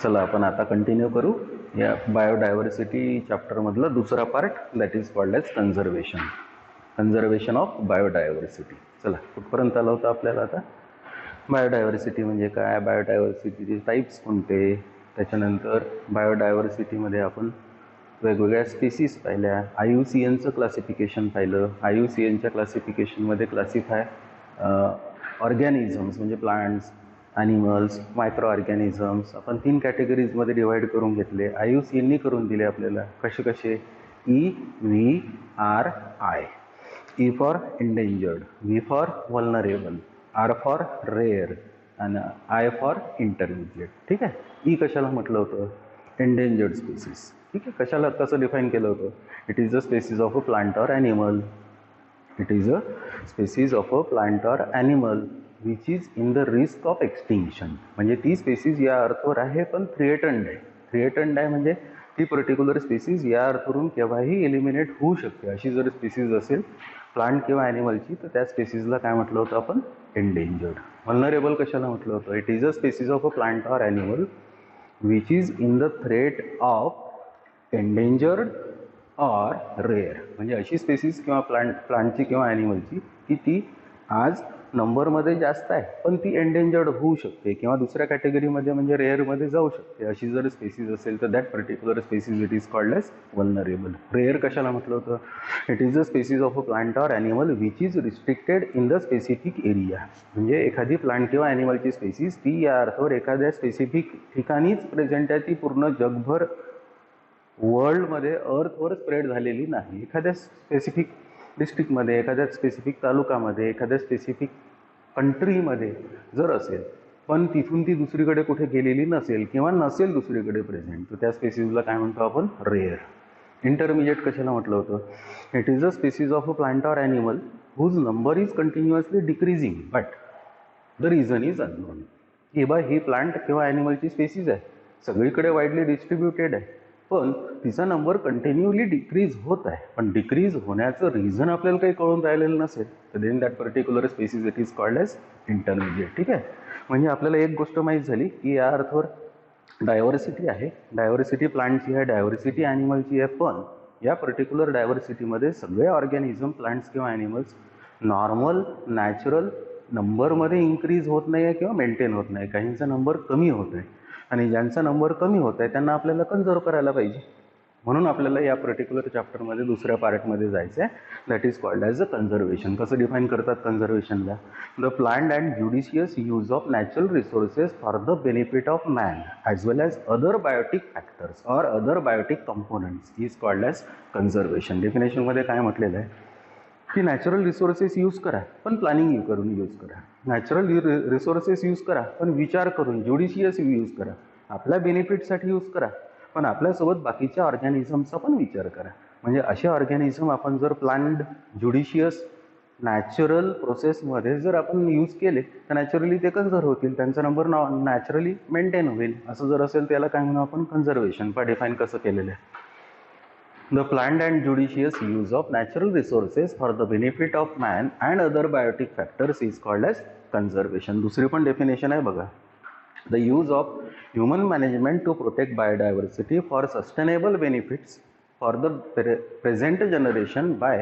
चला आपण आता कंटिन्यू करू या बायोडायव्हर्सिटी चॅप्टरमधला दुसरा part, that is called as conservation of biodiversity. चला कुठपर्यंत आलं होतं आपल्याला आता? बायोडायव्हर्सिटी म्हणजे काय, बायोडायव्हर्सिटीचे टाईप्स कोणते, त्याच्यानंतर बायोडायव्हर्सिटीमध्ये आपण वेगवेगळ्या स्पीसीज पाहिल्या, IUCNचं क्लासिफिकेशन पाहिलं. IUCNच्या क्लासिफिकेशनमध्ये क्लासिफाय ऑर्गॅनिझम्स म्हणजे प्लांट्स, ॲनिमल्स, मायक्रो ऑर्गॅनिझम्स आपण 3 कॅटेगरीजमध्ये डिवाईड करून घेतले. IUCNनी करून दिले आपल्याला. कसे कसे? EVRI. E for endangered, V for vulnerable, R for rare आणि I फॉर इंटरमिजिएट. ठीक आहे. ई कशाला म्हटलं होतं? Endangered species. ठीक आहे. कशाला कसं डिफाईन केलं होतं? It is a species of a plant or animal. It is a species of a plant or animal which is in the risk of extinction. म्हणजे ती स्पेसीज या अर्थवर आहे पण थ्रिएटन्ड आहे. थ्रिएटन्ड आहे म्हणजे ती पर्टिक्युलर स्पेसीज या अर्थवरून केव्हाही एलिमिनेट होऊ शकते. अशी जर स्पेसीज असेल प्लांट किंवा ॲनिमलची तर त्या स्पेसीजला काय म्हटलं होतं आपण? एंडेंजर्ड. व्हल्नरेबल कशाला म्हटलं होतं? It is a species of a plant or animal which is in the threat of endangered or rare. म्हणजे अशी स्पेसीज किंवा प्लांटची किंवा ॲनिमलची की ती आज नंबरमध्ये जास्त आहे पण ती एंडेंजर्ड होऊ शकते किंवा दुसऱ्या कॅटेगरीमध्ये म्हणजे रेअरमध्ये जाऊ शकते. अशी जर स्पेसीज असेल तर that particular species it is called as vulnerable. Rare कशाला म्हटलं होतं? It is a species of a plant or animal which is restricted in the specific area. म्हणजे एखादी प्लांट किंवा ॲनिमलची स्पेसीज ती या अर्थावर एखाद्या स्पेसिफिक ठिकाणीच प्रेझेंट आहे, ती पूर्ण जगभर वर्ल्डमध्ये अर्थवर स्प्रेड झालेली नाही. एखाद्या स्पेसिफिक डिस्ट्रिक्टमध्ये, एखाद्या स्पेसिफिक तालुक्यामध्ये, एखाद्या स्पेसिफिक कंट्रीमध्ये जर असेल पण तिथून ती दुसरीकडे कुठे गेलेली नसेल किंवा नसेल दुसरीकडे प्रेझेंट तर त्या स्पेसीजला काय म्हणतो आपण? रेअर. इंटरमिजिएट कशाला म्हटलं होतं? It is a species of a plant or animal whose number is continuously decreasing but the reason is unknown. की बा ही प्लांट किंवा ॲनिमलची स्पेसीज आहे, सगळीकडे वाईडली डिस्ट्रीब्युटेड आहे पण तिचा नंबर कंटिन्युअली डिक्रीज होत आहे, पण डिक्रीज होण्याचं रिझन आपल्याला काही कळून राहिलेलं नसेल तर then that particular species it is called as intermediate. ठीक आहे. म्हणजे आपल्याला एक गोष्ट माहीत झाली की या अर्थवर डायव्हर्सिटी आहे, डायव्हर्सिटी प्लांटची आहे, डायव्हर्सिटी ॲनिमलची आहे, पण या पर्टिक्युलर डायव्हर्सिटीमध्ये सगळे ऑर्गॅनिझम प्लांट्स किंवा ॲनिमल्स नॉर्मल नॅचरल नंबरमध्ये इन्क्रीज होत नाही आहे किंवा मेंटेन होत नाही. काहींचा नंबर कमी होत आहे आणि ज्यांचा नंबर कमी होत आहे त्यांना आपल्याला कन्झर्व करायला पाहिजे. म्हणून आपल्याला या पर्टिक्युलर चॅप्टरमध्ये दुसऱ्या पार्टमध्ये जायचं आहे, that is called as a conservation. कसं डिफाईन करतात कन्झर्वेशनला? The planned and judicious use of natural resources for the benefit of man as well as other biotic factors or other biotic components is called as conservation. डेफिनेशनमध्ये काय म्हटलेलं आहे की natural resources use करा पण planning करून use करा. Natural resources use करा पण विचार करून, ज्युडिशियस यूज करा, आपल्या बेनिफिटसाठी यूज करा पण आपल्यासोबत बाकीच्या ऑर्गॅनिझमचा पण विचार करा. म्हणजे असे ऑर्गॅनिझम आपण जर प्लॅन्ड, ज्युडिशियस, नॅचरल प्रोसेसमध्ये जर आपण यूज केले तर नॅचरली ते कन्झर्व होतील, त्यांचा नंबर नॅचरली मेंटेन होईल. असं जर असेल त्याला काय म्हणू आपण? कन्झर्वेशन. पण डिफाईन कसं केलेलं आहे? The planned and judicious use of natural resources for the benefit of man and other biotic factors is called as conservation. दुसरी पण डेफिनेशन आहे बघा. The use of human management to protect biodiversity for sustainable benefits for the present generation by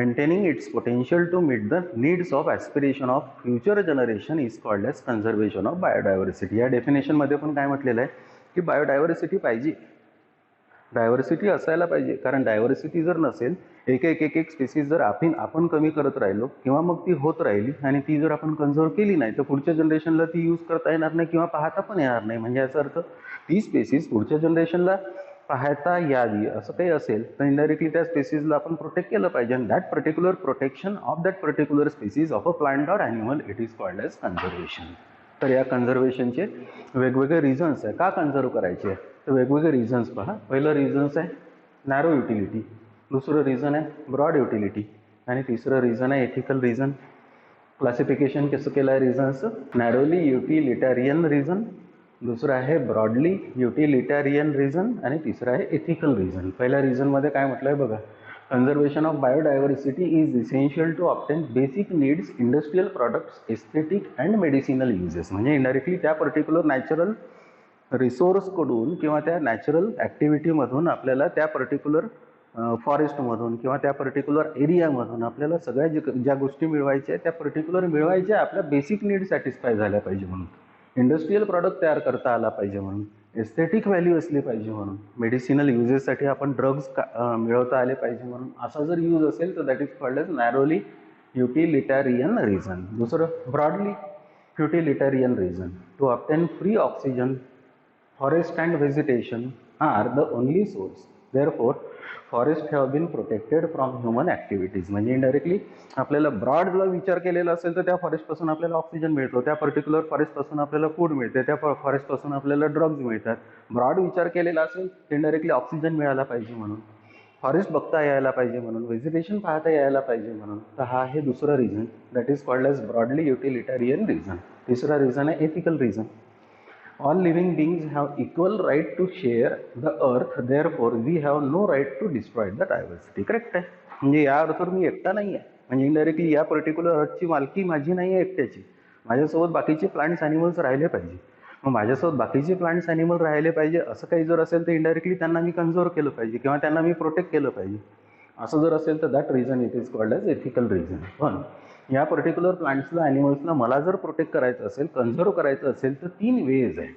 maintaining its potential to meet the needs of aspiration of future generation is called as conservation of biodiversity. या डेफिनेशनमध्ये पण काय म्हटलेलं आहे की biodiversity पाहिजे, diversity असायला पाहिजे. कारण डायव्हर्सिटी जर नसेल, एक एक स्पेसीज जर आपण कमी करत राहिलो किंवा मग ती होत राहिली आणि ती जर आपण कन्झर्व केली नाही तर पुढच्या जनरेशनला ती यूज करता येणार नाही किंवा पाहता पण येणार नाही. म्हणजे याचा अर्थ ती स्पेसीज पुढच्या जनरेशनला पाहता यावी असं काही असेल तर इनडायरेक्टली त्या स्पेसीजला आपण प्रोटेक्ट केलं पाहिजे. आणि that particular protection of that particular species of a plant or animal it is called as conservation. तर या कन्झर्वेशनचे वेगवेगळे रिझन्स आहे का कन्झर्व करायचे. तर वेगवेगळे रिझन्स पहा. पहिलं रिझन्स आहे नॅरो युटिलिटी, दुसरं रिझन आहे ब्रॉड युटिलिटी आणि तिसरं रिझन आहे एथिकल रिझन. क्लासिफिकेशन कसं केलं आहे रिझन्सचं? नॅरोली युटिलिटॅरियन रिझन, दुसरं आहे ब्रॉडली युटिलिटॅरियन रिझन आणि तिसरं आहे एथिकल रिझन. पहिल्या रिझनमध्ये काय म्हटलं आहे बघा, conservation of biodiversity is essential to obtain basic needs, industrial products, aesthetic and medicinal uses. म्हणजे इनडायरेक्टली त्या पर्टिक्युलर नॅचरल रिसोर्सकडून किंवा त्या नॅचरल ॲक्टिव्हिटीमधून आपल्याला त्या पर्टिक्युलर फॉरेस्टमधून किंवा त्या पर्टिक्युलर एरियामधून आपल्याला सगळ्या ज्या गोष्टी मिळवायच्या त्या पर्टिक्युलर मिळवायच्या आपल्या बेसिक नीड सॅटिस्फाय झाल्या पाहिजे म्हणून, इंडस्ट्रियल प्रॉडक्ट तयार करता आला पाहिजे म्हणून, एस्थेटिक व्हॅल्यू असली पाहिजे म्हणून, मेडिसिनल युजेससाठी आपण ड्रग्ज मिळवता आले पाहिजे म्हणून, असा जर यूज असेल तर that is called as narrowly utilitarian reason. दुसरं broadly utilitarian reason, to obtain free oxygen, forest and vegetation are the only source. Therefore, forest have been protected from human activities. म्हणजे इनडायरेक्टली आपल्याला ब्रॉडला विचार केलेला असेल तर त्या फॉरेस्टपासून आपल्याला ऑक्सिजन मिळतो, त्या पर्टिक्युलर फॉरेस्टपासून आपल्याला फूड मिळते, त्या फॉरेस्टपासून आपल्याला ड्रग्ज मिळतात. ब्रॉड विचार केलेला असेल इनडायरेक्टली ऑक्सिजन मिळाला पाहिजे म्हणून, फॉरेस्ट बघता यायला पाहिजे म्हणून, व्हेजिटेशन पाहता यायला पाहिजे म्हणून. तर हा आहे दुसरं reason, that is called as broadly utilitarian reason. तिसरा रिझन आहे ethical reason. All living beings have equal right to share the earth, therefore we have no right to destroy the diversity. Correct आहे. म्हणजे या अर्थावर मी एकटा नाही आहे, म्हणजे indirectly या पर्टिक्युलर अर्थची मालकी माझी नाही आहे एकट्याची, माझ्यासोबत बाकीचे प्लांट्स ॲनिमल्स राहिले पाहिजे. मग माझ्यासोबत बाकीचे प्लांट्स ॲनिमल राहिले पाहिजे असं काही जर असेल तर इनडायरेक्टली त्यांना मी कन्झर्व केलं पाहिजे किंवा त्यांना मी प्रोटेक्ट केलं पाहिजे. असं जर असेल तर that reason it is called as ethical reason. पण या पर्टिक्युलर प्लांट्सला ॲनिमल्सला मला जर प्रोटेक्ट करायचं असेल, कन्झर्व करायचं असेल तर 3 वेज आहे.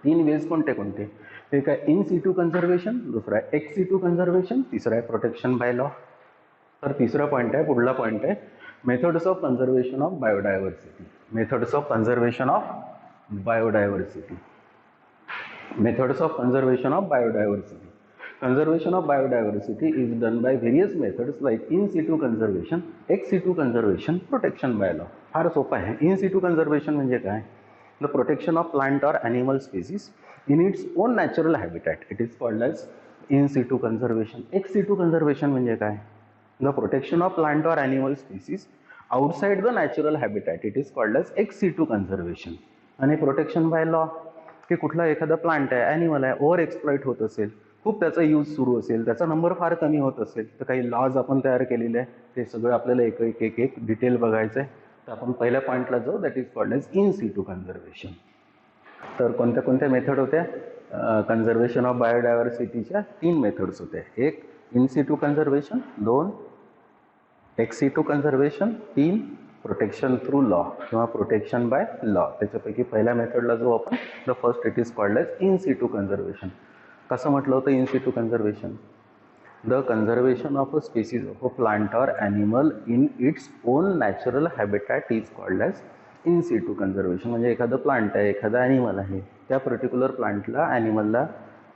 3 वेज कोणते कोणते? एक आहे इन सिटू कन्झर्वेशन, दुसरा आहे एक्स सिटू कन्झर्वेशन, तिसरा आहे प्रोटेक्शन बाय लॉ. तर तिसरा पॉईंट आहे, पुढला पॉईंट आहे methods of conservation of biodiversity. Methods of conservation of biodiversity. Methods of conservation of biodiversity. Conservation of biodiversity is done by various methods like in situ conservation, ex situ conservation, protection by law. फार सोपं आहे. In situ conservation म्हणजे काय? The protection of plant or animal species in its own natural habitat, it is called as in situ conservation. Ex situ conservation म्हणजे काय? The protection of plant or animal species outside the natural habitat, it is called as ex situ conservation. आणि protection by law, की कुठला एखादा plant आहे, animal आहे, over exploit होत असेल, खूप त्याचा यूज सुरू असेल, त्याचा नंबर फार कमी होत असेल तर काही लॉज आपण तयार केलेले आहे. ते सगळं आपल्याला एक डिटेल बघायचं आहे. तर आपण पहिल्या पॉईंटला जाऊ, that is called as in situ conservation. तर कोणत्या कोणत्या मेथड होत्या? कन्झर्वेशन ऑफ बायोडायव्हर्सिटीच्या 3 मेथड्स होत्या. एक in situ conservation, 2 x situ conservation, 3 protection through law किंवा प्रोटेक्शन बाय लॉ. त्याच्यापैकी पहिल्या मेथडला जो आपण, the first it is called as in situ conservation. कसं म्हटलं होतं in situ conservation? The conservation of a species of a plant or animal in its own natural habitat is called as in situ conservation. म्हणजे एखादं plant आहे, एखादा animal आहे, त्या particular प्लांटला, ॲनिमलला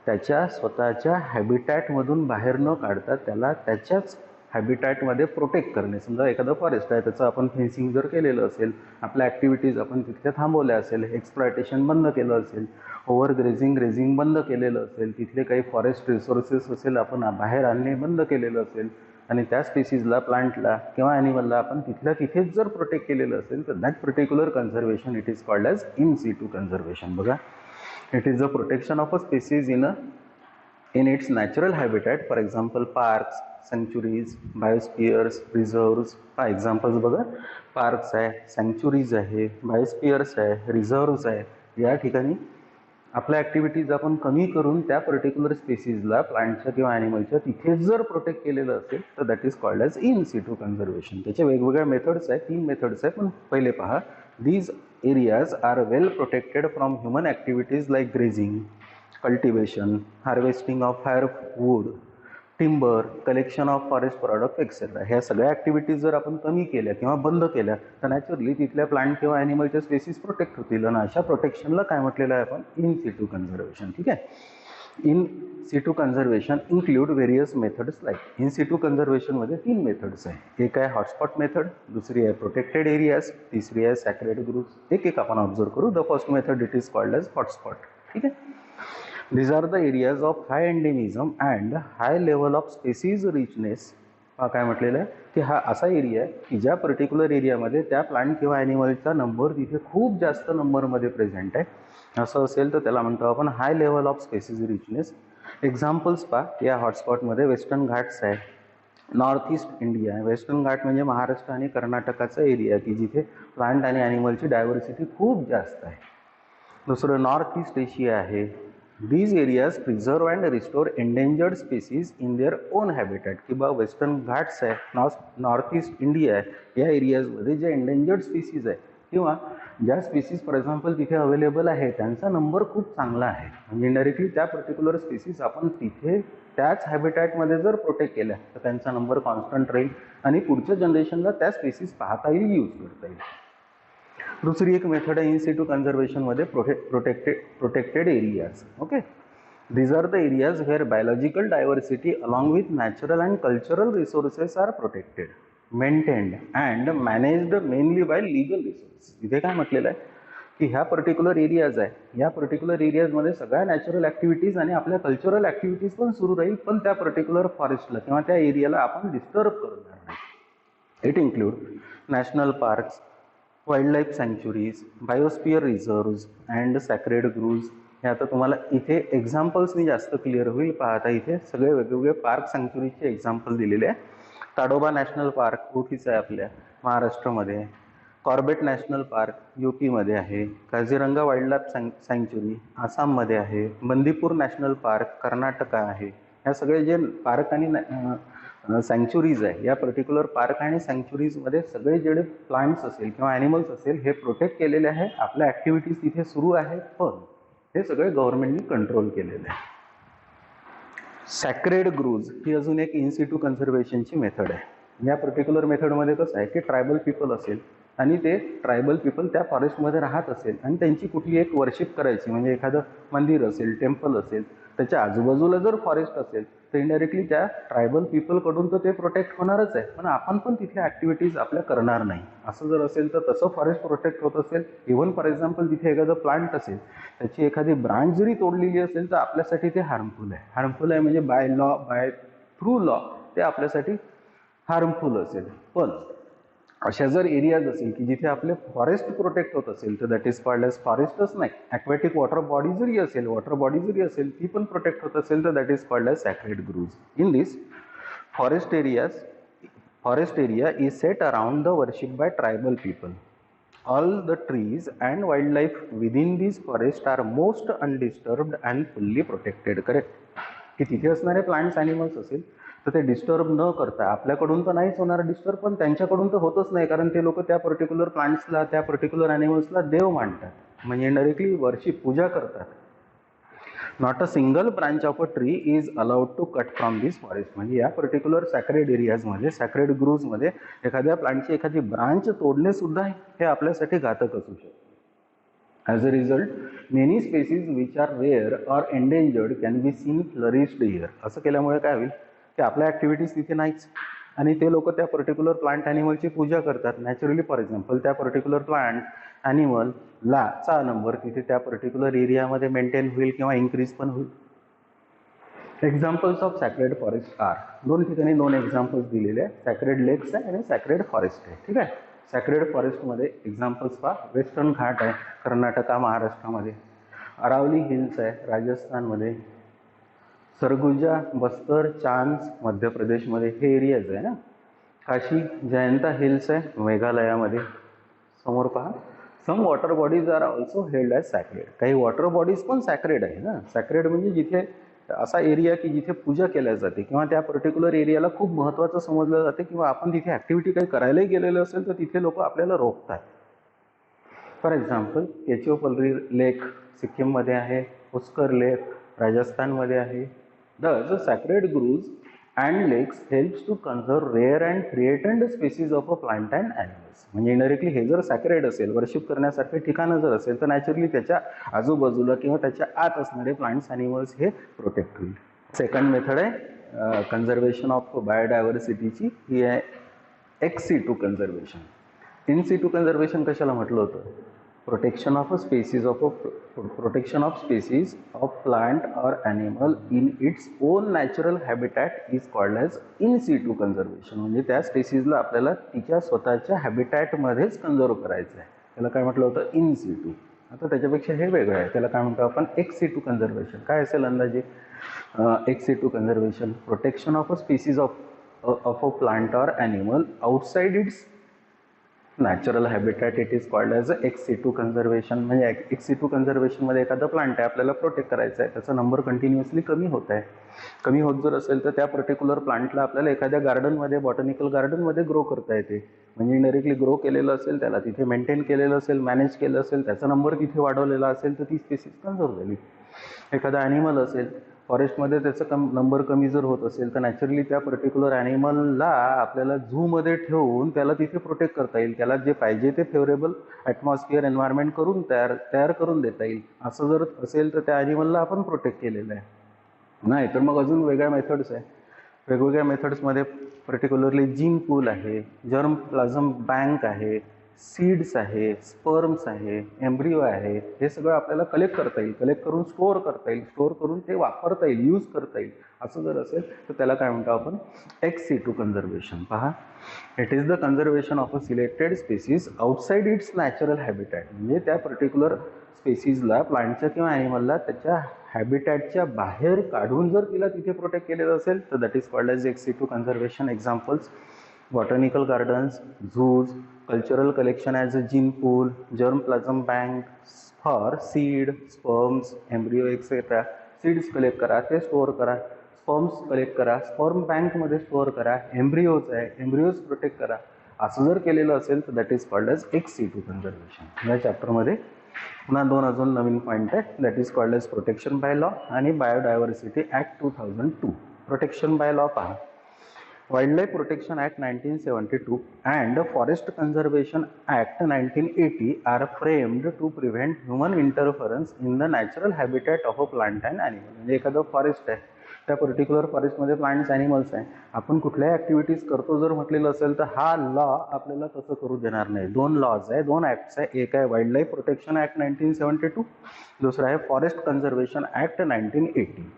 त्याच्या स्वतःच्या हॅबिटॅटमधून बाहेर न काढता त्याला त्याच्याच हॅबिटॅटमध्ये प्रोटेक्ट करणे. समजा एखादं फॉरेस्ट आहे, त्याचं आपण फेन्सिंग जर केलेलं असेल, आपल्या ॲक्टिव्हिटीज आपण तिथल्या थांबवल्या असेल, एक्सप्लॉयटेशन बंद केलं असेल, ओव्हर ग्रेझिंग बंद केलेलं असेल, तिथले काही फॉरेस्ट रिसोर्सेस असेल आपण बाहेर आणणे बंद केलेलं असेल आणि त्या स्पीसीजला, प्लांटला किंवा ॲनिमलला आपण तिथल्या तिथेच जर प्रोटेक्ट केलेलं असेल तर that particular conservation it is called as in situ conservation. बघा, it is the protection of a species in its natural habitat. For example, parks, sanctuaries, biospheres, reserves. For examples बघा, पार्क्स आहे, सँक्च्युरीज आहे, biospheres आहे, reserves आहे. या ठिकाणी आपल्या activities आपण कमी करून त्या पर्टिक्युलर स्पेसीजला, प्लांटच्या किंवा ॲनिमलच्या तिथेच जर प्रोटेक्ट केलेलं असेल तर that is called as in situ conservation. त्याचे वेगवेगळ्या मेथड्स आहेत, 3 मेथड्स आहेत. पण पहिले पहा, these areas are well protected from human activities like grazing, cultivation, harvesting of firewood, timber, collection of forest product etcetera. ह्या सगळ्या ॲक्टिव्हिटीज जर आपण कमी केल्या किंवा बंद केल्या तर नॅचरली तिथल्या प्लांट किंवा ॲनिमलच्या स्पेसीज प्रोटेक्ट होतील. आणि अशा प्रोटेक्शनला काय म्हटलेलं आहे आपण? In situ conservation. ठीक आहे. In situ conservation include various methods like, in situ कन्झर्वेशनमध्ये 3 मेथड्स आहे. एक आहे हॉटस्पॉट मेथड, दुसरी आहे प्रोटेक्टेड एरियाज, तिसरी आहे सॅक्रेड ग्रुप्स. एक आपण ऑब्झर्व करू. The first method it is called as hotspot. ठीक आहे. These are the areas of high endemism and high level of species richness. हा काय म्हटलेलं आहे की हा असा एरिया आहे की ज्या पर्टिक्युलर एरियामध्ये त्या प्लांट किंवा ॲनिमलचा नंबर तिथे खूप जास्त नंबरमध्ये प्रेझेंट आहे. असं असेल तर त्याला म्हणतो आपण high level of species richness. Examples पहा, या हॉटस्पॉटमध्ये वेस्टर्न घाट्स आहे, नॉर्थ ईस्ट इंडिया आहे. वेस्टर्न घाट म्हणजे महाराष्ट्र आणि कर्नाटकाचा एरिया की जिथे प्लांट आणि ॲनिमलची डायव्हर्सिटी खूप जास्त आहे. दुसरं नॉर्थ ईस्ट एशिया आहे. These areas preserve and restore endangered species in their own habitat. की बा वेस्टर्न घाट्स आहे, नॉर्थ ईस्ट इंडिया आहे, या एरियाजमध्ये जे एंडेंजर्ड स्पीसीज आहे किंवा ज्या स्पीसीज फॉर एक्झाम्पल तिथे अवेलेबल आहे त्यांचा नंबर खूप चांगला आहे. म्हणजे इंडायरेक्टली त्या पर्टिक्युलर स्पीसीज आपण तिथे त्याच हॅबिटॅटमध्ये जर प्रोटेक्ट केल्या तर त्यांचा नंबर कॉन्स्टंट राहील आणि पुढच्या जनरेशनला त्या स्पीसीज पाहता येईल, यूज करता येईल. दुसरी एक मेथड आहे इन सिटू कन्झर्वेशनमध्ये protected areas. Okay, these are the areas where biological diversity along with natural and cultural resources are protected, maintained and managed mainly by legal resources. इथे काय म्हटलेलं आहे की ह्या पर्टिक्युलर एरियाज आहे, या पर्टिक्युलर एरियाजमध्ये सगळ्या नॅचरल ॲक्टिव्हिटीज आणि आपल्या कल्चरल ॲक्टिव्हिटीज पण सुरू राहील, पण त्या पर्टिक्युलर फॉरेस्टला किंवा त्या एरियाला आपण डिस्टर्ब करणार नाही. It include national parks, wildlife sanctuaries, biosphere reserves and sacred groves. हे आता तुम्हाला इथे एक्झाम्पल्सनी जास्त क्लिअर होईल. पाहता इथे सगळे वेगवेगळे पार्क सँक्च्युरीजचे एक्झाम्पल दिलेले आहे. ताडोबा नॅशनल पार्क ओळखीचं आहे आपल्या महाराष्ट्रामध्ये, कॉर्बेट नॅशनल पार्क यूपीमध्ये आहे, काझीरंगा वाईल्डलाईफ सँक्च्युरी आसाममध्ये आहे, बंदीपूर नॅशनल पार्क कर्नाटका आहे. ह्या सगळे जे पार्क आणि सँक्च्युरीज आहे, या पर्टिक्युलर पार्क आणि सँक्च्युरीजमध्ये सगळे जेवढे प्लांट्स असेल किंवा ॲनिमल्स असेल हे प्रोटेक्ट केलेले आहे. आपल्या ॲक्टिव्हिटीज तिथे सुरू आहेत, पण हे सगळे गव्हर्नमेंटनी कंट्रोल केलेले आहे. सॅक्रेड ग्रूव्ज ही अजून एक इन सिटू कन्झर्वेशनची मेथड आहे. या पर्टिक्युलर मेथडमध्ये कसं आहे की ट्रायबल पीपल असेल आणि ते ट्रायबल पीपल त्या फॉरेस्टमध्ये राहत असेल आणि त्यांची कुठली एक वर्शिप करायची, म्हणजे एखादं मंदिर असेल, टेम्पल असेल, त्याच्या आजूबाजूला जर फॉरेस्ट असेल तर इंडायरेक्टली त्या ट्रायबल पीपलकडून तर ते प्रोटेक्ट होणारच आहे, पण आपण पण तिथल्या ॲक्टिव्हिटीज आपल्या करणार नाही. असं जर असेल तर तसं फॉरेस्ट प्रोटेक्ट होत असेल. इव्हन फॉर एक्झाम्पल तिथे एखादं प्लांट असेल, त्याची एखादी ब्रांच जरी तोडलेली असेल तर आपल्यासाठी ते हार्मफुल आहे. हार्मफुल आहे म्हणजे by law, by through law ते आपल्यासाठी हार्मफुल असेल. पण अशा जर एरियाज असेल की जिथे आपले फॉरेस्ट प्रोटेक्ट होत असेल तर दॅट इज कॉल्ड एज फॉरेस्टच नाही, ॲक्वॅटिक वॉटर बॉडी जरी असेल ती पण प्रोटेक्ट होत असेल तर that is called as sacred groves. In this forest area is set around the worship by tribal people. All the trees and wild life within this forest are most undisturbed and fully protected. Correct, की तिथे असणारे plants animals असेल तर ते disturb न करता, आपल्याकडून तर नाहीच होणार डिस्टर्ब, पण त्यांच्याकडून तर होतच नाही, कारण ते लोक त्या पर्टिक्युलर प्लांट्सला, त्या पर्टिक्युलर ॲनिमल्सला देव मानतात, म्हणजे डायरेक्टली वर्शिप, पूजा करतात. Not a single branch of a tree is allowed to cut from this forest. म्हणजे या पर्टिक्युलर सॅक्रेड एरियाजमध्ये, सॅक्रेड ग्रूव्जमध्ये एखाद्या प्लांटची एखादी ब्रांच तोडणे सुद्धा हे आपल्यासाठी घातक असू शकते. As a result many species which are rare or endangered can be seen flourished here. असं केल्यामुळे काय होईल की आपल्या ॲक्टिव्हिटीज तिथे नाहीच आणि ते लोक त्या पर्टिक्युलर प्लांट ॲनिमलची पूजा करतात. नॅचरली फॉर एक्झाम्पल त्या पर्टिक्युलर प्लांट ॲनिमलला चा नंबर तिथे त्या पर्टिक्युलर एरियामध्ये मेंटेन होईल किंवा इन्क्रीज पण होईल. Examples of sacred forest are, दोन ठिकाणी दोन एक्झाम्पल्स दिलेले आहेत, सॅक्रेड लेक्स आहे आणि सॅक्रेड फॉरेस्ट आहे. ठीक आहे, सॅक्रेड फॉरेस्टमध्ये एक्झाम्पल्स पहा, वेस्टर्न घाट आहे कर्नाटका महाराष्ट्रामध्ये, अरावली हिल्स आहे राजस्थानमध्ये, सरगुजा, बस्तर, चांस मध्य प्रदेशमध्ये हे एरियाज आहे ना. काशी जयंता हिल्स आहे मेघालयामध्ये. समोर पहा, some water bodies are also held as sacred. काही वॉटर बॉडीज पण सॅक्रेड आहे ना. सॅक्रेड म्हणजे जिथे असा एरिया की जिथे पूजा केल्या जाते किंवा त्या पर्टिक्युलर एरियाला खूप महत्त्वाचं समजलं जाते किंवा आपण तिथे ॲक्टिव्हिटी काही करायलाही गेलेलं असेल तर तिथे लोक आपल्याला रोखतात. फॉर एक्झाम्पल केचोपल्ली लेक सिक्कीममध्ये आहे, पुष्कर लेक राजस्थानमध्ये आहे. The sacred groves and lakes helps to conserve rare and threatened species of a plant and animals. म्हणजे इंडायरेक्टली हे जर सॅक्रेड असेल, वर्शिप करण्यासारखे ठिकाणं जर असेल तर नॅचरली त्याच्या आजूबाजूला किंवा त्याच्या आत असणारे प्लांट्स ॲनिमल्स हे प्रोटेक्ट होईल. सेकंड मेथड आहे कन्झर्वेशन ऑफ बायोडायव्हर्सिटीची, ही आहे ex situ conservation. In situ conservation कशाला म्हटलं होतं? Protection of species of plant और animal in its own natural habitat is called as in situ conservation. म्हणजे त्या स्पेसीजला आपल्याला तिच्या स्वतःच्या हॅबिटॅटमध्येच कन्झर्व करायचं आहे, त्याला काय म्हटलं होतं? In situ. आता त्याच्यापेक्षा हे वेगळं आहे, त्याला काय म्हणतो आपण? Ex situ conservation. काय असेल अंदाजे ex situ conservation? Protection of a species of a plant और animal outside its natural habitat it is called as ex situ conservation. म्हणजे एक्स-सी-टू कन्झर्वेशनमध्ये एखादं प्लांट आहे, आपल्याला प्रोटेक्ट करायचं आहे, त्याचा नंबर कंटिन्युअसली कमी होत आहे. कमी होत जर असेल तर त्या पर्टिक्युलर प्लांटला आपल्याला एखाद्या गार्डनमध्ये, बॉटॅनिकल गार्डनमध्ये ग्रो करता येते. म्हणजे इनडायरेक्टली ग्रो केलेलं असेल, त्याला तिथे मेंटेन केलेलं असेल, मॅनेज केलं असेल, त्याचा नंबर तिथे वाढवलेला असेल तर ती स्पेसिस कन्झर्व झाली. एखादा ॲनिमल असेल फॉरेस्टमध्ये, त्याचा नंबर कमी जर होत असेल तर नॅचरली त्या पर्टिक्युलर ॲनिमलला आपल्याला झूमध्ये ठेवून त्याला तिथे प्रोटेक्ट करता येईल. त्याला जे पाहिजे ते फेवरेबल ॲटमॉस्फिअर एन्व्हायरमेंट करून तयार करून देता येईल. असं जर असेल तर त्या ॲनिमलला आपण प्रोटेक्ट केलेलं आहे. नाही तर मग अजून वेगळ्या मेथड्स आहे. वेगवेगळ्या मेथड्समध्ये पर्टिक्युलरली जीन पूल आहे, जर्म प्लाझम बँक आहे, सीड्स आहे, स्पर्म्स आहे, एम्ब्रिओ आहे. हे सगळं आपल्याला कलेक्ट करता येईल, कलेक्ट करून स्टोअर करता येईल, स्टोअर करून ते वापरता येईल, यूज करता येईल. असं जर असेल तर त्याला काय म्हणतो आपण, एक्स-सी-टू कन्झर्वेशन. पहा, it is the conservation of a selected species outside its natural habitat. म्हणजे त्या पर्टिक्युलर स्पेसीजला, प्लांटच्या किंवा ॲनिमलला त्याच्या हॅबिटॅटच्या बाहेर काढून जर तिला तिथे प्रोटेक्ट केलेलं असेल तर that is called as ex situ conservation. Examples: botanical gardens, zoos, cultural collection as a gene pool, germplasm bank for seed, sperms, embryo etcetera. Seeds collect करा, ते स्टोअर करा. स्पर्म्स कलेक्ट करा, स्पर्म बँकमध्ये store करा. Embryos आहे, embryos protect करा. असं जर केलेलं असेल तर that is called as ex situ conservation. या चॅप्टरमध्ये पुन्हा दोन अजून नवीन पॉईंट आहे. That is called as protection by law आणि biodiversity act 2002. Protection by law पहा. Wild life protection act 1972 and forest conservation act 1980 are framed to prevent human interference in the natural habitat of a plant and animal. म्हणजे एखादं forest आहे, त्या particular फॉरेस्टमध्ये plants, animals आहे, आपण कुठल्याही activities करतो जर म्हटलेलं असेल तर हा लॉ आपल्याला तसं करू देणार नाही. दोन लॉज आहे, दोन ॲक्ट्स आहे. एक आहे वाईल्ड लाईफ प्रोटेक्शन ॲक्ट 1972, दुसरा आहे फॉरेस्ट कन्झर्वेशन ॲक्ट 1980.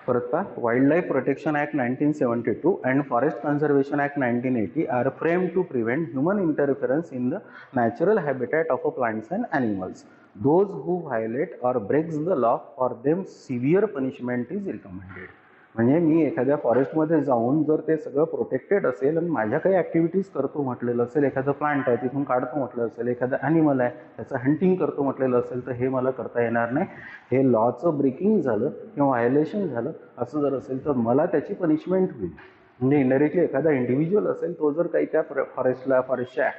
परत पहा, wild life protection act 1972 and forest conservation act 1980 are frame to prevent human interference in the natural habitat of a plants and animals. Those who violate or breaks the law, for them severe punishment is recommended. म्हणजे मी एखाद्या फॉरेस्टमध्ये जाऊन जर ते सगळं protected असेल आणि माझ्या काही ॲक्टिव्हिटीज करतो म्हटलेलं असेल, एखादं प्लांट आहे तिथून काढतो म्हटलं असेल, एखादं ॲनिमल आहे त्याचं हंटिंग करतो म्हटलेलं असेल तर हे मला करता येणार नाही. हे लॉचं ब्रेकिंग झालं किंवा व्हायलेशन झालं असं जर असेल तर मला त्याची पनिशमेंट होईल. म्हणजे इनडायरेक्टली एखादा इंडिव्हिज्युअल असेल, तो जर काही त्या फॉरेस्टच्या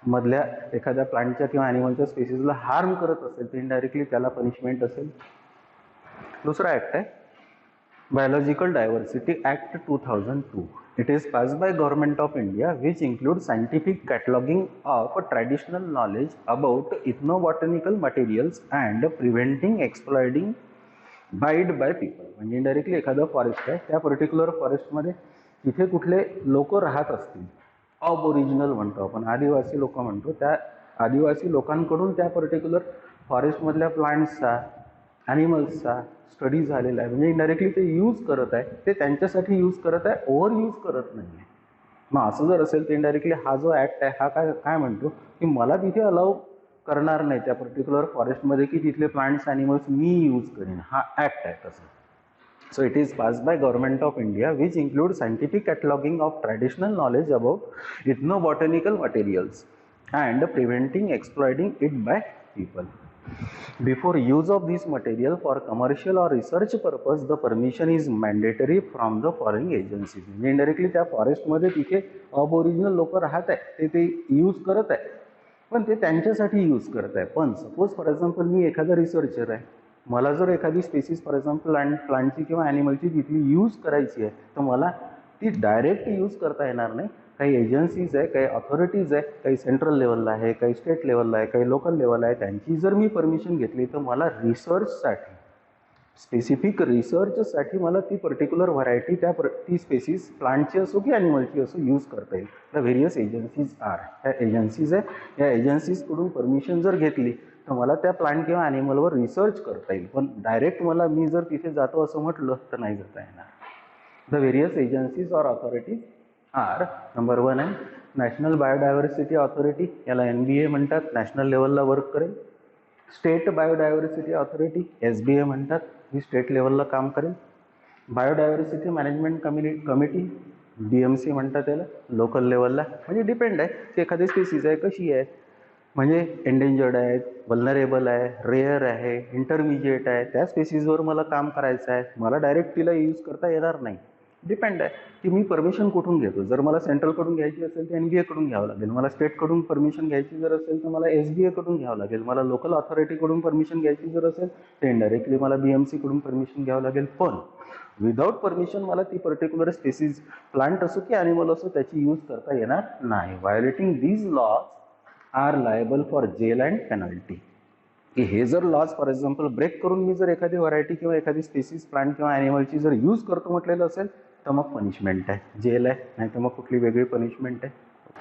मधल्या एखाद्या प्लांटच्या किंवा ॲनिमलच्या स्पेसीजला हार्म करत असेल तर इनडायरेक्टली त्याला पनिशमेंट असेल. दुसरा ॲक्ट आहे biological diversity act 2002. It is passed by Government of India, which includes scientific cataloging of traditional knowledge about ethnobotanical materials and preventing exploiting bite by people. म्हणजे इनडायरेक्टली एखादं forest आहे, त्या particular फॉरेस्टमध्ये तिथे कुठले लोक राहत असतील, ऑबओरिजिनल म्हणतो आपण, आदिवासी लोक म्हणतो, त्या आदिवासी लोकांकडून त्या पर्टिक्युलर फॉरेस्टमधल्या प्लांट्सचा, ॲनिमल्सचा स्टडी झालेला आहे. म्हणजे इनडायरेक्टली ते यूज करत आहे, ते त्यांच्यासाठी यूज करत आहे, ओव्हर यूज करत नाही आहे. मग असं जर असेल तर इनडायरेक्टली हा जो ॲक्ट आहे हा काय म्हणतो की मला तिथे अलाउ करणार नाही त्या पर्टिक्युलर फॉरेस्टमध्ये की तिथले प्लांट्स, ॲनिमल्स मी यूज करीन. हा ॲक्ट आहे तसं. So it is passed by Government of India, which includes scientific cataloging of traditional knowledge about ethnobotanical materials and preventing exploiting it by people. Before use of this material for commercial or research purpose, the permission is mandatory from the foreign agencies. म्हणजे indirectly त्या फॉरेस्टमध्ये तिथे ऑबओरिजिनल लोक राहत आहे, ते use करत आहे, पण ते त्यांच्यासाठी यूज करत आहे. पण सपोज फॉर एक्झाम्पल मी एखादा रिसर्चर आहे, मला जर एखादी स्पेसीज फॉर एक्झाम्पल प्लांटची किंवा ॲनिमलची तिथली यूज करायची आहे तर मला ती डायरेक्ट यूज करता येणार नाही. काही एजन्सीज आहे, काही ऑथॉरिटीज आहे, काही सेंट्रल लेवलला आहे, काही स्टेट लेवलला आहे, काही लोकल लेवलला आहे, त्यांची जर मी परमिशन घेतली तर मला रिसर्चसाठी, स्पेसिफिक रिसर्चसाठी मला ती पर्टिक्युलर व्हरायटी ती स्पेसीज प्लांटची असो की ॲनिमलची असो यूज करता येईल. द व्हेरियस एजन्सीज आर, ह्या एजन्सीज आहे, या एजन्सीजकडून परमिशन जर घेतली तर मला त्या प्लांट किंवा ॲनिमलवर रिसर्च करता येईल. पण डायरेक्ट मी जर तिथे जातो असं म्हटलं तर नाही जाता येणार. The various agencies or authorities are, number 1 आहे नॅशनल बायोडायव्हर्सिटी ऑथॉरिटी, याला NBA म्हणतात, नॅशनल लेवलला वर्क करेल. स्टेट बायोडायव्हर्सिटी ऑथॉरिटी, SBA म्हणतात, ही स्टेट लेवलला काम करेल. बायोडायव्हर्सिटी मॅनेजमेंट कमिटी, BMC म्हणतात त्याला लोकल लेवलला, म्हणजे डिपेंड आहे की एखादी स्पेसीज आहे कशी आहे, म्हणजे एंडेंजर्ड आहे, वल्नरेबल आहे, रेअर आहे, इंटरमिजिएट आहे, त्या स्पेसीजवर मला काम करायचं आहे. मला डायरेक्ट तिला यूज करता येणार नाही. डिपेंड आहे की मी परमिशन कुठून घेतो. जर मला सेंट्रलकडून घ्यायची असेल तर NBA कडून घ्यावं लागेल. मला स्टेटकडून परमिशन घ्यायची जर असेल तर मला SBA कडून घ्यावं लागेल. मला लोकल ऑथॉरिटीकडून परमिशन घ्यायची जर असेल तर इनडायरेक्टली मला BMC कडून परमिशन घ्यावं लागेल. पण विदाउट परमिशन मला ती पर्टिक्युलर स्पेसीज, प्लांट असो की ॲनिमल असो, त्याची यूज करता येणार नाही. Violating these laws are liable for jail and penalty. की हे जर लॉज फॉर एक्झाम्पल ब्रेक करून मी जर एखादी व्हरायटी किंवा एखादी स्पेसीज, प्लांट किंवा ॲनिमलची जर यूज करतो म्हटलेलं असेल तर मग पनिशमेंट आहे, जेल आहे, नाही तर मग कुठली वेगळी पनिशमेंट आहे.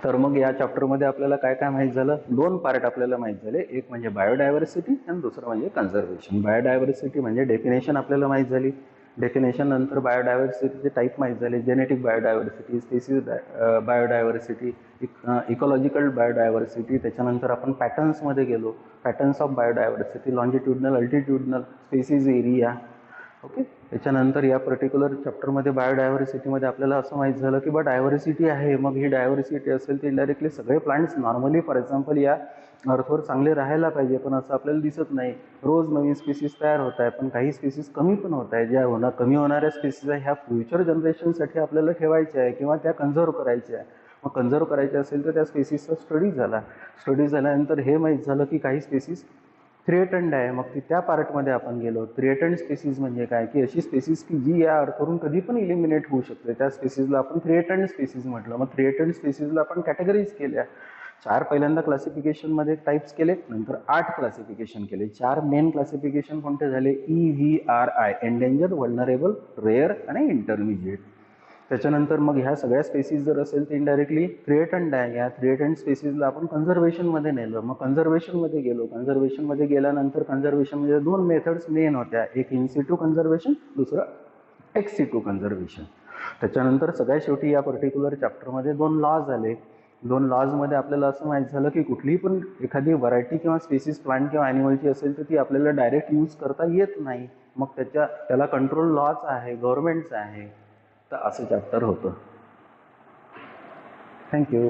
तर मग या चॅप्टरमध्ये आपल्याला काय काय माहीत झालं? 2 पार्ट आपल्याला माहीत झाले. एक म्हणजे बायोडायव्हर्सिटी आणि दुसरं म्हणजे कन्झर्वेशन. बायोडायव्हर्सिटी म्हणजे डेफिनेशन आपल्याला माहीत झाली. डेफिनेशन नंतर बायोडायव्हर्सिटीचे टाईप माहीत झाले. Genetic biodiversity, species biodiversity, ecological biodiversity. त्याच्यानंतर आपण पॅटर्न्समध्ये गेलो. Patterns of biodiversity, longitudinal, altitudinal, species area. Okay. त्याच्यानंतर या पर्टिक्युलर चॅप्टरमध्ये बायोडायव्हर्सिटीमध्ये आपल्याला असं माहीत झालं की डायव्हर्सिटी आहे. मग ही डायव्हर्सिटी असेल तर इनडायरेक्टली सगळे प्लांट्स नॉर्मली फॉर एक्झाम्पल या अर्थवर चांगले राहायला पाहिजे, पण असं आपल्याला दिसत नाही. रोज नवीन स्पेसीज तयार होत आहे, पण काही स्पेसीज कमी पण होत आहे. ज्या कमी होणाऱ्या स्पेसीज आहे ह्या फ्युचर जनरेशनसाठी आपल्याला ठेवायच्या आहे किंवा त्या कन्झर्व करायच्या आहे. मग कन्झर्व करायचे असेल तर त्या स्पेसीजचा स्टडी झाला. स्टडी झाल्यानंतर हे माहीत झालं की काही स्पेसीज थ्रेटंड आहे. मग ती त्या पार्टमध्ये आपण गेलो. थ्रेटंड स्पेसीज म्हणजे काय, की अशी स्पेसीज की जी या अर्थवरून कधी पण इलिमिनेट होऊ शकते, त्या स्पेसीजला आपण थ्रेटंड स्पेसीज म्हटलं. मग थ्रेटंड स्पेसीजला आपण कॅटेगरीज केल्या. 4 पहिल्यांदा क्लासिफिकेशनमध्ये टाईप्स केले, नंतर 8 क्लासिफिकेशन केले. 4 मेन क्लासिफिकेशन कोणते झाले? EVRI, एंडेंजर्ड, वल्नरेबल, रेअर आणि इंटरमिजिएट. त्याच्यानंतर मग ह्या सगळ्या स्पेसीज जर असेल तर इनडायरेक्टली थ्रेटंड आहे. या थ्रेटंड स्पेसीजला आपण कन्झर्वेशनमध्ये नेलं. मग कन्झर्वेशनमध्ये गेलो. कन्झर्वेशनमध्ये गेल्यानंतर कन्झर्वेशनमध्ये 2 मेथड्स मेन होत्या. एक इन सिटू कन्झर्वेशन, दुसरं एक्स सिटू कन्झर्वेशन. त्याच्यानंतर सगळ्यात शेवटी या पर्टिक्युलर चॅप्टरमध्ये 2 लॉज आले. 2 लॉजमध्ये आपल्याला असं माहीत झालं की कुठलीही पण एखादी व्हरायटी किंवा स्पेसीज, प्लांट किंवा ॲनिमलची असेल तर ती आपल्याला डायरेक्ट यूज करता येत नाही. मग त्याला कंट्रोल लॉज आहे, गव्हर्नमेंटचं आहे. तर असं चॅप्टर होतं. थँक्यू.